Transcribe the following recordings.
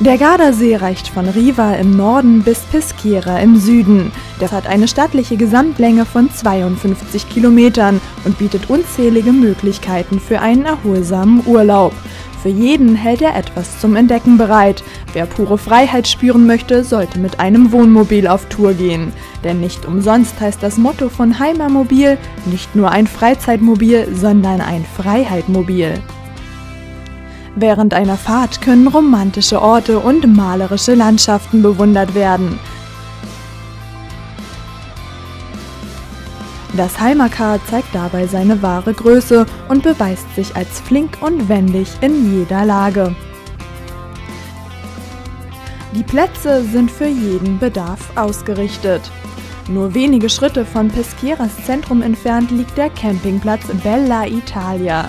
Der Gardasee reicht von Riva im Norden bis Peschiera im Süden. Das hat eine stattliche Gesamtlänge von 52 Kilometern und bietet unzählige Möglichkeiten für einen erholsamen Urlaub. Für jeden hält er etwas zum Entdecken bereit. Wer pure Freiheit spüren möchte, sollte mit einem Wohnmobil auf Tour gehen. Denn nicht umsonst heißt das Motto von Heimermobil nicht nur ein Freizeitmobil, sondern ein Freiheitmobil. Während einer Fahrt können romantische Orte und malerische Landschaften bewundert werden. Das Heimercar zeigt dabei seine wahre Größe und beweist sich als flink und wendig in jeder Lage. Die Plätze sind für jeden Bedarf ausgerichtet. Nur wenige Schritte von Peschieras Zentrum entfernt liegt der Campingplatz Bella Italia.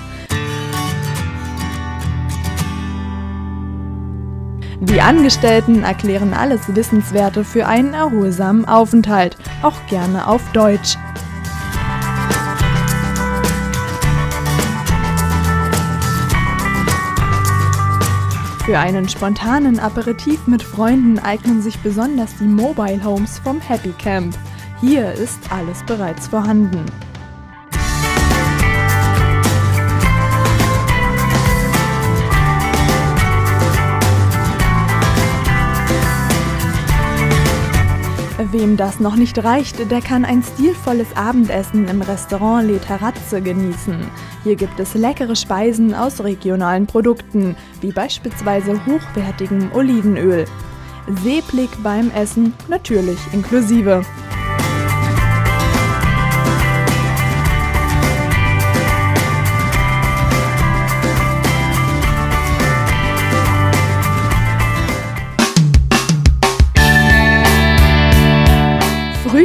Die Angestellten erklären alles Wissenswerte für einen erholsamen Aufenthalt, auch gerne auf Deutsch. Für einen spontanen Aperitif mit Freunden eignen sich besonders die Mobile Homes vom Happy Camp. Hier ist alles bereits vorhanden. Wem das noch nicht reicht, der kann ein stilvolles Abendessen im Restaurant Le Terrazze genießen. Hier gibt es leckere Speisen aus regionalen Produkten, wie beispielsweise hochwertigem Olivenöl. Seeblick beim Essen natürlich inklusive.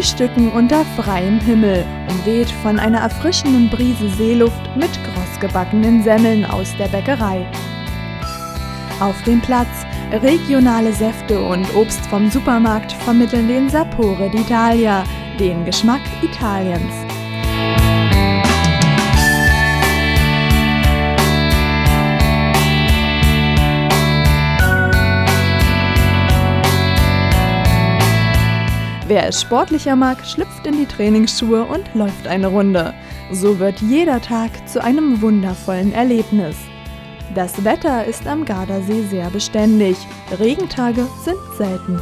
Frühstücken unter freiem Himmel, umweht von einer erfrischenden Brise Seeluft mit krossgebackenen Semmeln aus der Bäckerei. Auf dem Platz regionale Säfte und Obst vom Supermarkt vermitteln den Sapore d'Italia, den Geschmack Italiens. Wer es sportlicher mag, schlüpft in die Trainingsschuhe und läuft eine Runde. So wird jeder Tag zu einem wundervollen Erlebnis. Das Wetter ist am Gardasee sehr beständig. Regentage sind selten.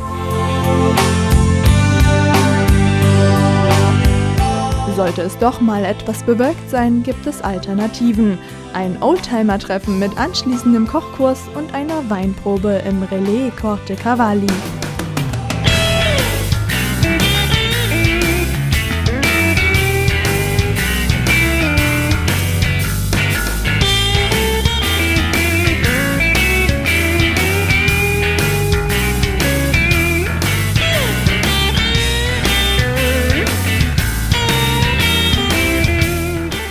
Sollte es doch mal etwas bewölkt sein, gibt es Alternativen. Ein Oldtimer-Treffen mit anschließendem Kochkurs und einer Weinprobe im Relais Corte Cavalli.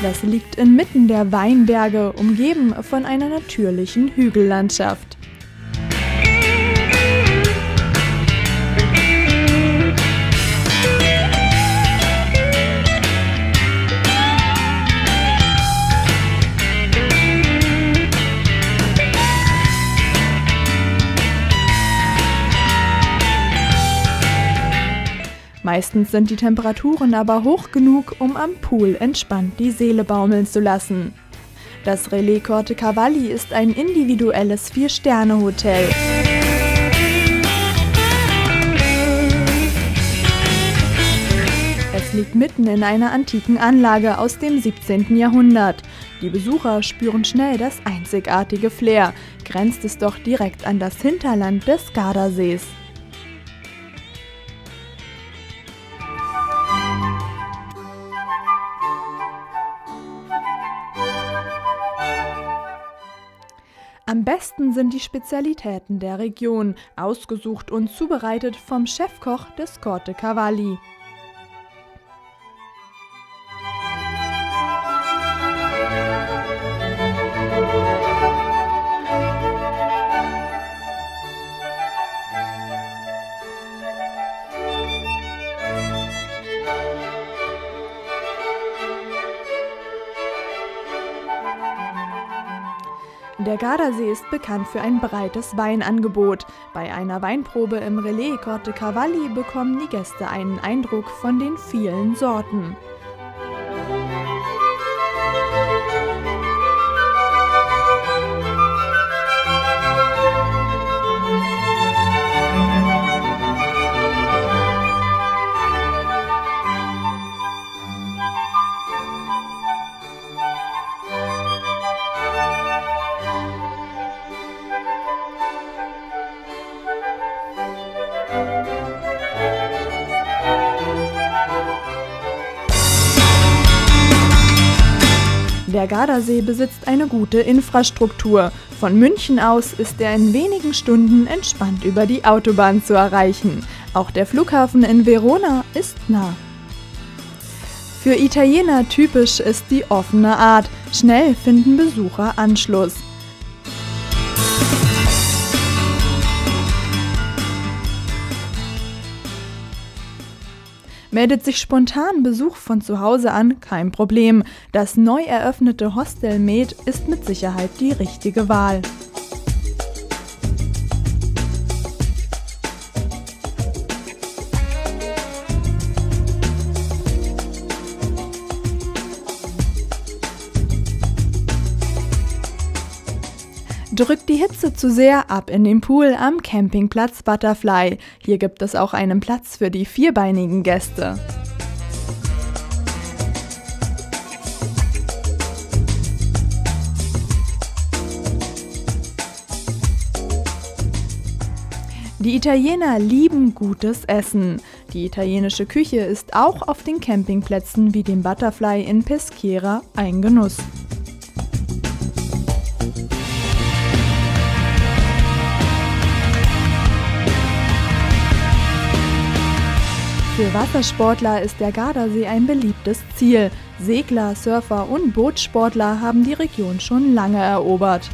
Das liegt inmitten der Weinberge, umgeben von einer natürlichen Hügellandschaft. Meistens sind die Temperaturen aber hoch genug, um am Pool entspannt die Seele baumeln zu lassen. Das Relais Corte Cavalli ist ein individuelles 4-Sterne-Hotel. Es liegt mitten in einer antiken Anlage aus dem 17. Jahrhundert. Die Besucher spüren schnell das einzigartige Flair. Grenzt es doch direkt an das Hinterland des Gardasees. Am besten sind die Spezialitäten der Region, ausgesucht und zubereitet vom Chefkoch des Corte Cavalli. Der Gardasee ist bekannt für ein breites Weinangebot. Bei einer Weinprobe im Relais Corte Cavalli bekommen die Gäste einen Eindruck von den vielen Sorten. Der Gardasee besitzt eine gute Infrastruktur. Von München aus ist er in wenigen Stunden entspannt über die Autobahn zu erreichen. Auch der Flughafen in Verona ist nah. Für Italiener typisch ist die offene Art. Schnell finden Besucher Anschluss. Meldet sich spontan Besuch von zu Hause an, kein Problem. Das neu eröffnete Hostel Med ist mit Sicherheit die richtige Wahl. Drückt die Hitze zu sehr, ab in den Pool am Campingplatz Butterfly. Hier gibt es auch einen Platz für die vierbeinigen Gäste. Die Italiener lieben gutes Essen. Die italienische Küche ist auch auf den Campingplätzen wie dem Butterfly in Peschiera ein Genuss. Für Wassersportler ist der Gardasee ein beliebtes Ziel. Segler, Surfer und Bootsportler haben die Region schon lange erobert.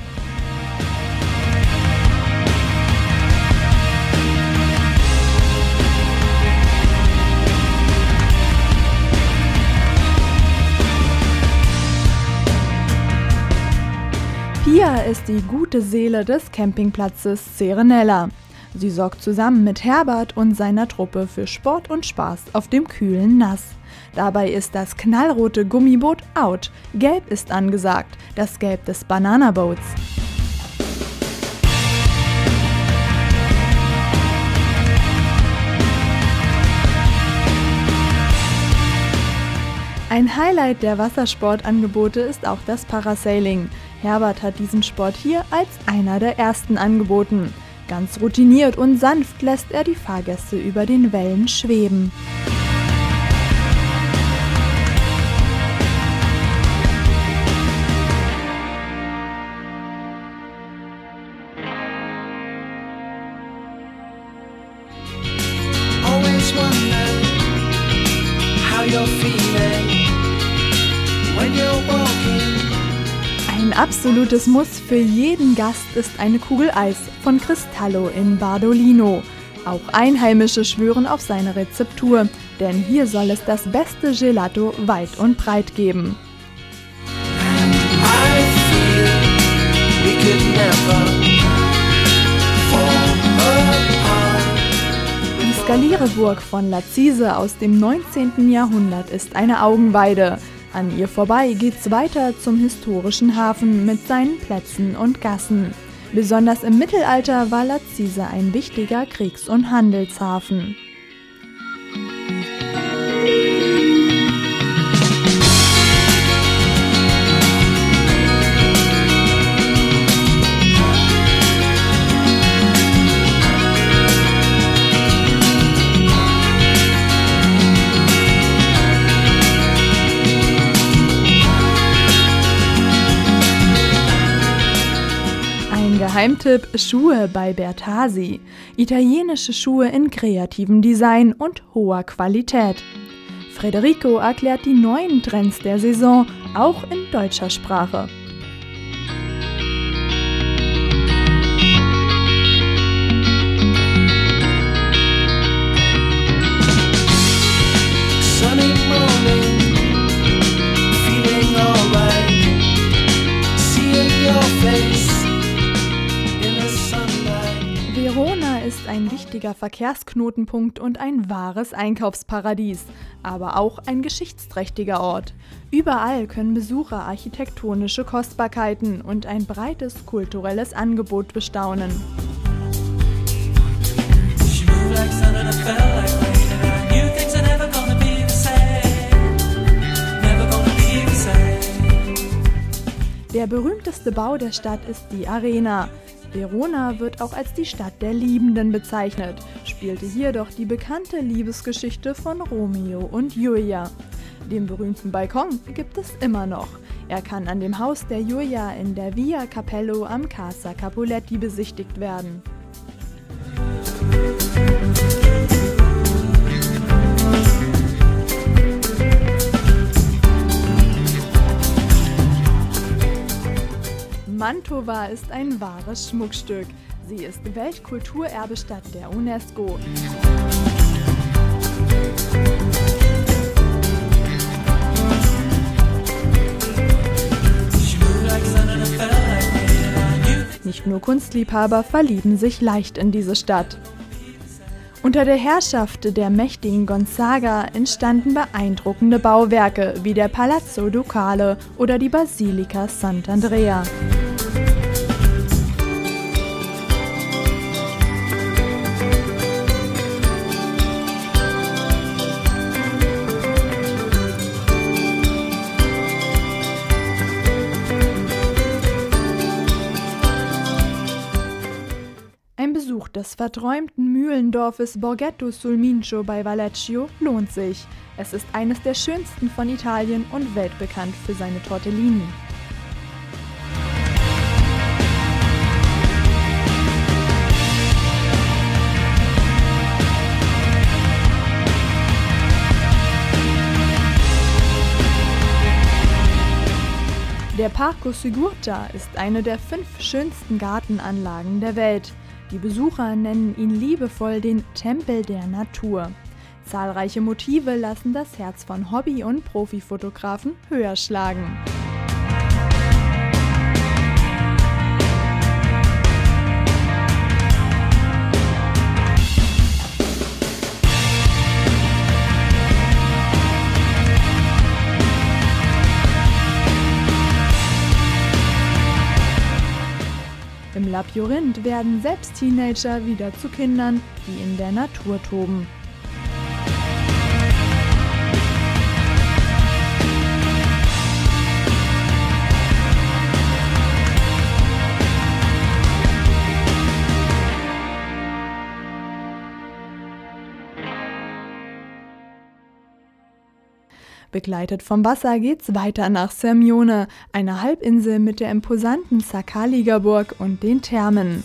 Pia ist die gute Seele des Campingplatzes Serenella. Sie sorgt zusammen mit Herbert und seiner Truppe für Sport und Spaß auf dem kühlen Nass. Dabei ist das knallrote Gummiboot out. Gelb ist angesagt, das Gelb des Banana Boats. Ein Highlight der Wassersportangebote ist auch das Parasailing. Herbert hat diesen Sport hier als einer der ersten angeboten. Ganz routiniert und sanft lässt er die Fahrgäste über den Wellen schweben. Always wonder how you're feeling when you're walking. Ein absolutes Muss für jeden Gast ist eine Kugel Eis von Cristallo in Bardolino. Auch Einheimische schwören auf seine Rezeptur, denn hier soll es das beste Gelato weit und breit geben. Die Scaliereburg von Lazise aus dem 19. Jahrhundert ist eine Augenweide. An ihr vorbei geht's weiter zum historischen Hafen mit seinen Plätzen und Gassen. Besonders im Mittelalter war Lazise ein wichtiger Kriegs- und Handelshafen. Geheimtipp: Schuhe bei Bertasi. Italienische Schuhe in kreativem Design und hoher Qualität. Federico erklärt die neuen Trends der Saison, auch in deutscher Sprache. Sunny morning, feeling alright, seeing your face. ein wichtiger Verkehrsknotenpunkt und ein wahres Einkaufsparadies, aber auch ein geschichtsträchtiger Ort. Überall können Besucher architektonische Kostbarkeiten und ein breites kulturelles Angebot bestaunen. Der berühmteste Bau der Stadt ist die Arena. Verona wird auch als die Stadt der Liebenden bezeichnet, spielte hier doch die bekannte Liebesgeschichte von Romeo und Julia. Den berühmten Balkon gibt es immer noch. Er kann an dem Haus der Julia in der Via Capello am Casa Capuletti besichtigt werden. Mantova ist ein wahres Schmuckstück. Sie ist Weltkulturerbestadt der UNESCO. Nicht nur Kunstliebhaber verlieben sich leicht in diese Stadt. Unter der Herrschaft der mächtigen Gonzaga entstanden beeindruckende Bauwerke wie der Palazzo Ducale oder die Basilika Sant'Andrea. Ein Besuch des verträumten Mühlendorfes Borghetto sul Mincio bei Vallecchio lohnt sich. Es ist eines der schönsten von Italien und weltbekannt für seine Tortellini. Der Parco Sigurta ist eine der 5 schönsten Gartenanlagen der Welt. Die Besucher nennen ihn liebevoll den Tempel der Natur. Zahlreiche Motive lassen das Herz von Hobby- und Profifotografen höher schlagen. Im Labyrinth werden selbst Teenager wieder zu Kindern, die in der Natur toben. Begleitet vom Wasser geht's weiter nach Sirmione, einer Halbinsel mit der imposanten Sakaligerburg und den Thermen.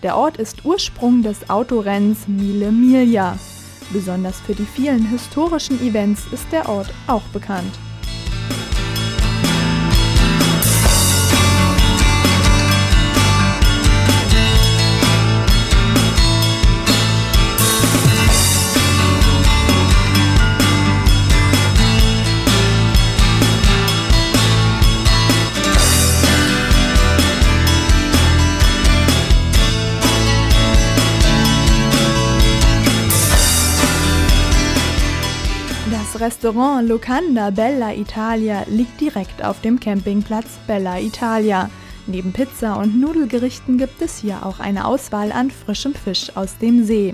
Der Ort ist Ursprung des Autorennens Mille Miglia. Besonders für die vielen historischen Events ist der Ort auch bekannt. Das Restaurant Locanda Bella Italia liegt direkt auf dem Campingplatz Bella Italia. Neben Pizza und Nudelgerichten gibt es hier auch eine Auswahl an frischem Fisch aus dem See.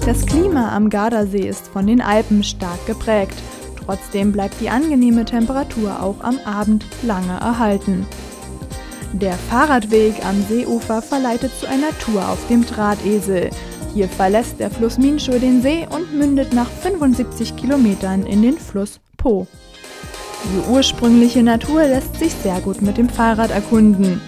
Das Klima am Gardasee ist von den Alpen stark geprägt. Trotzdem bleibt die angenehme Temperatur auch am Abend lange erhalten. Der Fahrradweg am Seeufer verleitet zu einer Tour auf dem Drahtesel. Hier verlässt der Fluss Minshu den See und mündet nach 75 Kilometern in den Fluss Po. Die ursprüngliche Natur lässt sich sehr gut mit dem Fahrrad erkunden.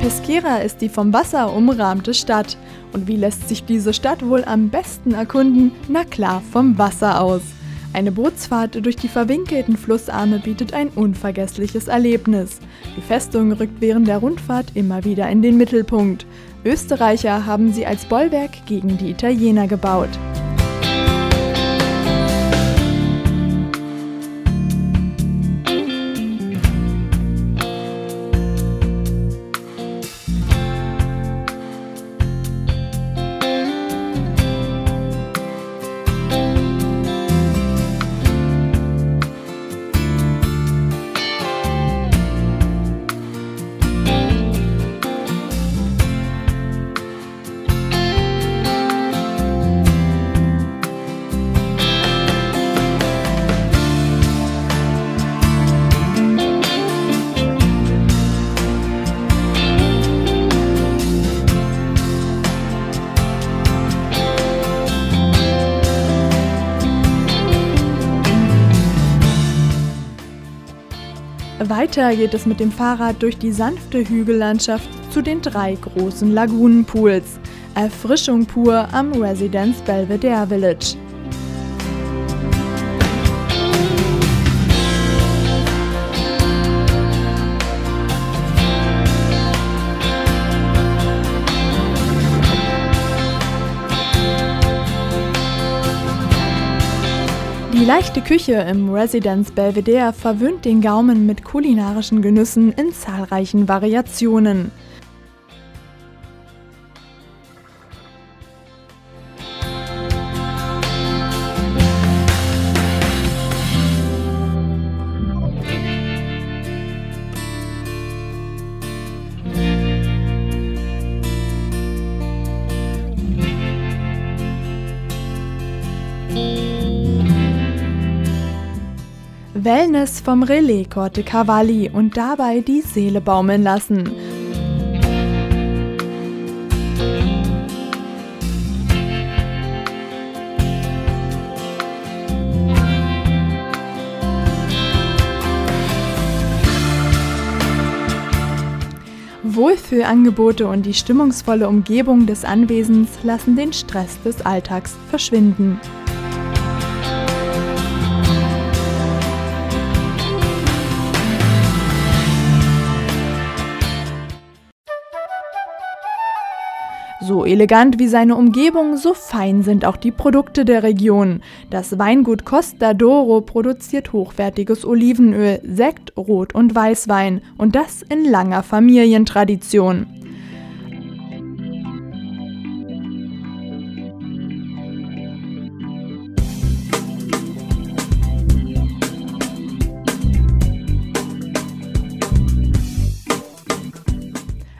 Pesquera ist die vom Wasser umrahmte Stadt. Und wie lässt sich diese Stadt wohl am besten erkunden? Na klar, vom Wasser aus. Eine Bootsfahrt durch die verwinkelten Flussarme bietet ein unvergessliches Erlebnis. Die Festung rückt während der Rundfahrt immer wieder in den Mittelpunkt. Österreicher haben sie als Bollwerk gegen die Italiener gebaut. Weiter geht es mit dem Fahrrad durch die sanfte Hügellandschaft zu den 3 großen Lagunenpools. Erfrischung pur am Residence Belvedere Village. Die leichte Küche im Residence Belvedere verwöhnt den Gaumen mit kulinarischen Genüssen in zahlreichen Variationen. Wellness vom Relais Corte Cavalli und dabei die Seele baumeln lassen. Wohlfühlangebote und die stimmungsvolle Umgebung des Anwesens lassen den Stress des Alltags verschwinden. So elegant wie seine Umgebung, so fein sind auch die Produkte der Region. Das Weingut Costa d'Oro produziert hochwertiges Olivenöl, Sekt, Rot- und Weißwein und das in langer Familientradition.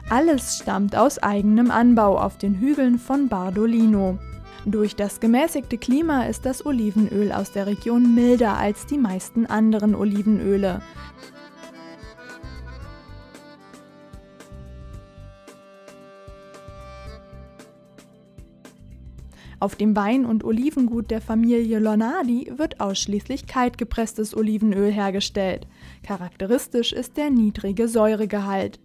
Alles stammt aus eigenem Anbau auf den Hügeln von Bardolino. Durch das gemäßigte Klima ist das Olivenöl aus der Region milder als die meisten anderen Olivenöle. Auf dem Wein- und Olivengut der Familie Lonardi wird ausschließlich kaltgepresstes Olivenöl hergestellt. Charakteristisch ist der niedrige Säuregehalt.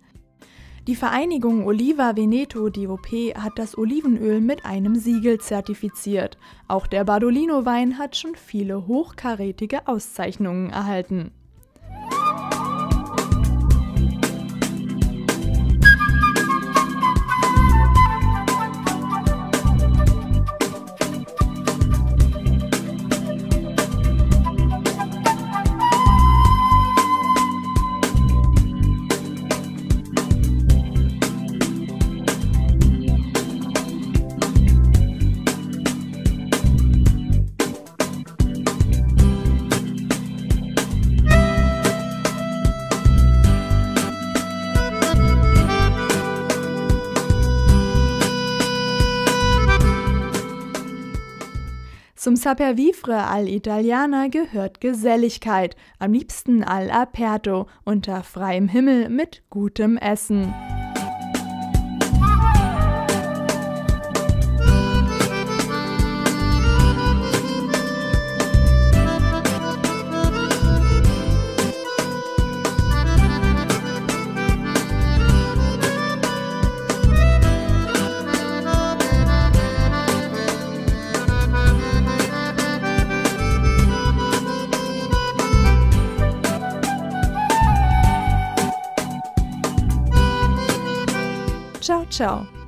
Die Vereinigung Oliva Veneto DOP hat das Olivenöl mit einem Siegel zertifiziert. Auch der Bardolino-Wein hat schon viele hochkarätige Auszeichnungen erhalten. Zum Sapervivre all'Italiana gehört Geselligkeit, am liebsten all'aperto, unter freiem Himmel mit gutem Essen. Ciao, ciao.